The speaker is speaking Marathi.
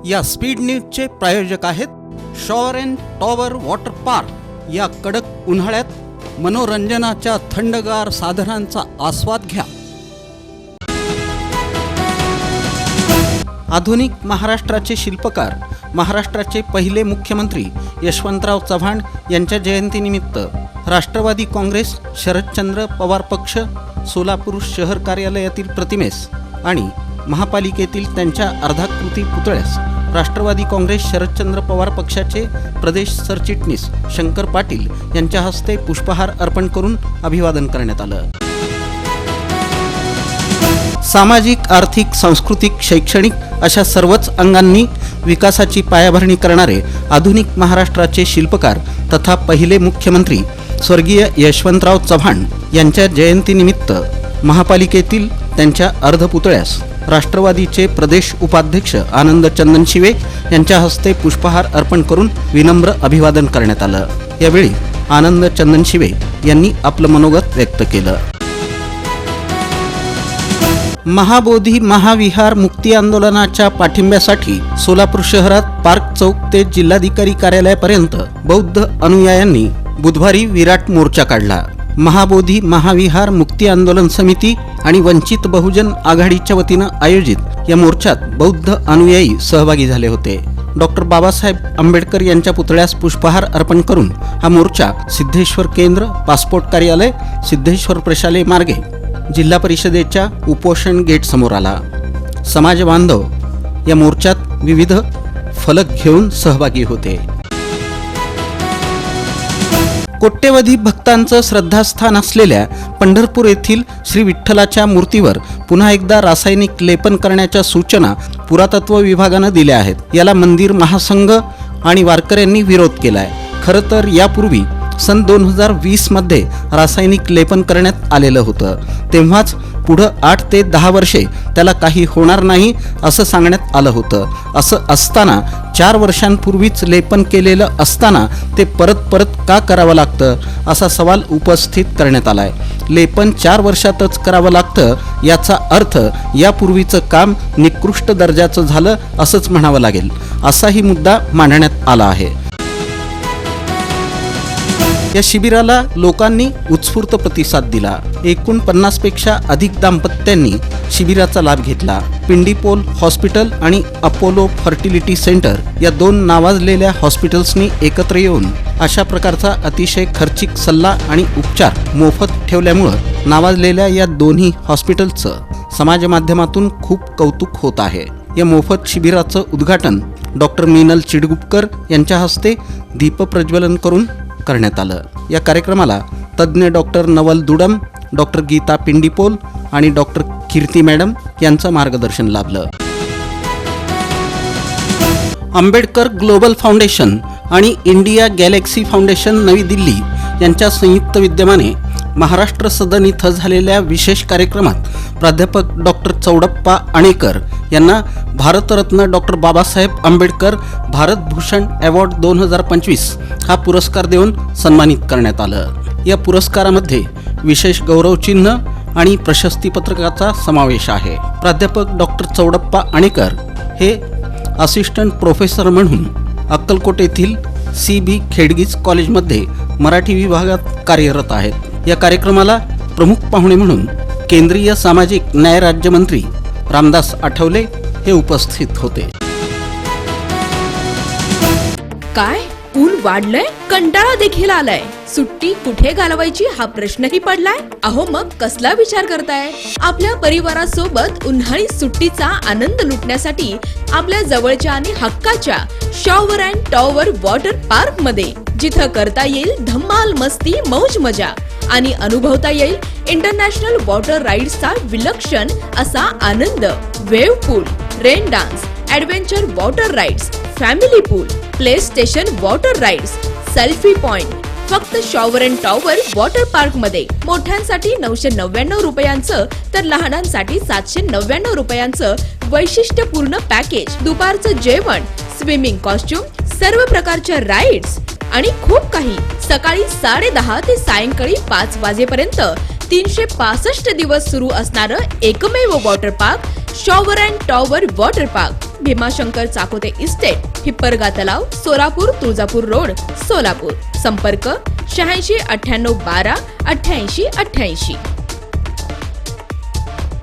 या स्पीड न्यूजचे प्रायोजक आहेत shower and tower water park. या कडक उन्हाळ्यात मनोरंजनाच्या थंडगार साधनांचा आस्वाद घ्या। आधुनिक महाराष्ट्राचे शिल्पकार, महाराष्ट्राचे पहिले मुख्यमंत्री यशवंतराव चव्हाण यांच्या जयंतीनिमित्त राष्ट्रवादी काँग्रेस शरदचंद्र पवार पक्ष सोलापूर शहर कार्यालयातील प्रतिमेस आणि महापालिकेतील त्यांच्या अर्धाकृती पुतळ्यास राष्ट्रवादी काँग्रेस शरदचंद्र पवार पक्षाचे प्रदेश सरचिटणीस शंकर पाटील यांच्या हस्ते पुष्पहार अर्पण करून अभिवादन करण्यात आलं। सामाजिक, आर्थिक, सांस्कृतिक, शैक्षणिक अशा सर्वच अंगांनी विकासाची पायाभरणी करणारे आधुनिक महाराष्ट्राचे शिल्पकार तथा पहिले मुख्यमंत्री स्वर्गीय यशवंतराव चव्हाण यांच्या जयंतीनिमित्त महापालिकेतील त्यांच्या अर्धपुतळ्यास राष्ट्रवादीचे प्रदेश उपाध्यक्ष आनंद चंदनशिवे यांच्या हस्ते पुष्पहार अर्पण करून विनम्र अभिवादन करण्यात आलं। यावेळी आनंद चंदनशिवे यांनी आपलं मनोगत व्यक्त केलं। महाबोधी महाविहार मुक्ती आंदोलनाच्या पाठिंब्यासाठी सोलापूर शहरात पार्क चौक ते जिल्हाधिकारी कार्यालयापर्यंत बौद्ध अनुयायांनी बुधवारी विराट मोर्चा काढला। महाबोधी महाविहार मुक्ती आंदोलन समिती आणि वंचित बहुजन आघाडीच्या वतीनं आयोजित या मोर्चात बौद्ध अनुयायी सहभागी झाले होते। डॉक्टर बाबासाहेब आंबेडकर यांच्या पुतळ्यास पुष्पहार अर्पण करून हा मोर्चा सिद्धेश्वर केंद्र, पासपोर्ट कार्यालय, सिद्धेश्वर प्रशाले मार्गे जिल्हा परिषदेच्या उपोषण गेट समोर आला। समाज बांधव या मोर्चात विविध फलक घेऊन सहभागी होते। कोट्यवधी भक्तांचं श्रद्धास्थान असलेल्या पंढरपूर येथील श्री विठ्ठलाच्या मूर्तीवर पुन्हा एकदा रासायनिक लेपन करण्याच्या सूचना पुरातत्व विभागानं दिल्या आहेत। याला मंदिर महासंघ आणि वारकऱ्यांनी विरोध केलाय। खरं तर यापूर्वी सन 2020 मध्ये रासायनिक लेपन करण्यात आलेलं होतं। तेव्हाच पुढं 8 ते 10 वर्षे त्याला काही होणार नाही असं सांगण्यात आलं होतं। असं असताना 4 वर्षांपूर्वीच लेपन केलेलं असताना ते परत का करावं लागतं असा सवाल उपस्थित करण्यात आलाय। लेपन 4 वर्षातच करावं लागतं याचा अर्थ यापूर्वीचं काम निकृष्ट दर्जाचं झालं असंच म्हणावं लागेल, असाही मुद्दा मांडण्यात आला आहे। या शिबिराला लोकांनी उत्स्फूर्त प्रतिसाद दिला। एकूण 50 पेक्षा अधिक दाम्पत्यांनी शिबिराचा लाभ घेतला। पिंडीपोल हॉस्पिटल आणि अपोलो फर्टिलिटी सेंटर या 2 नावाजलेल्या हॉस्पिटल्सनी एकत्र येऊन अशा प्रकारचा अतिशय खर्चिक सल्ला आणि उपचार मोफत ठेवल्यामुळं नावाजलेल्या या दोन्ही हॉस्पिटलचं समाज माध्यमातून खूप कौतुक होत आहे। या मोफत शिबिराचं उद्घाटन डॉक्टर मीनल चिडगुपकर यांच्या हस्ते दीपप्रज्वलन करून करण्यात आलं। या कार्यक्रमाला तज्ज्ञ डॉक्टर नवल दुडम, डॉक्टर गीता पिंडीपोल आणि डॉक्टर कीर्ती मॅडम यांचं मार्गदर्शन लाभलं। आंबेडकर ग्लोबल फाउंडेशन आणि इंडिया गॅलेक्सी फाउंडेशन नवी दिल्ली यांच्या संयुक्त विद्यमाने महाराष्ट्र सदन इथं झालेल्या विशेष कार्यक्रमात प्राध्यापक डॉक्टर चौडप्पा अणेकर यांना भारतरत्न डॉक्टर बाबासाहेब आंबेडकर भारतभूषण अवॉर्ड 2025 हा पुरस्कार देऊन सन्मानित करण्यात आलं। या पुरस्कारामध्ये विशेष गौरवचिन्ह आणि प्रशस्तीपत्रकाचा समावेश आहे। प्राध्यापक डॉक्टर चौडप्पा अणेकर हे असिस्टंट प्रोफेसर म्हणून अक्कलकोट येथील CB खेडगीज कॉलेजमध्ये मराठी विभागात कार्यरत आहेत। या कार्यक्रमाला प्रमुख पाहुणे म्हणून केंद्रीय सामाजिक न्याय राज्यमंत्री रामदास आठवले हे उपस्थित होते। काय ऊन वाढलंय, कंटाळा देखील आलाय, सुट्टी कुठे घालवायची हा प्रश्नही पडलाय। अहो मग कसला विचार करताय? आपल्या परिवारासोबत उन्हाळी सुट्टीचा आनंद लुटण्यासाठी आपल्या जवळच्या आणि हक्काच्या shower and tower water park मध्ये, जिथं करता येईल धम्माल मस्ती मौज मजा आणि अनुभवता येईल इंटरनॅशनल वॉटर राईड्सचा विलक्षण असा आनंद। Wave pool, rain dance, adventure water rides, family pool, play station water rides, selfie point फक्त shower and tower water park मध्ये। मोठ्यांसाठी 999 रुपयांचं तर लहानांसाठी 799 रुपयांचं वैशिष्ट्यपूर्ण पॅकेज। दुपारचं जेवण, स्विमिंग कॉस्ट्युम, सर्व प्रकारच्या राईड्स आणि खूप काही। सकाळी 10:30 ते सायंकाळी 5 वाजेपर्यंत 365 दिवस सुरू असणारं एकमेव water park shower and tower water park Bhimashankar Chakote estate, Hipparga तलाव, सोलापूर, तुळजापूर रोड, सोलापूर. संपर्क 86 98 12 88 88.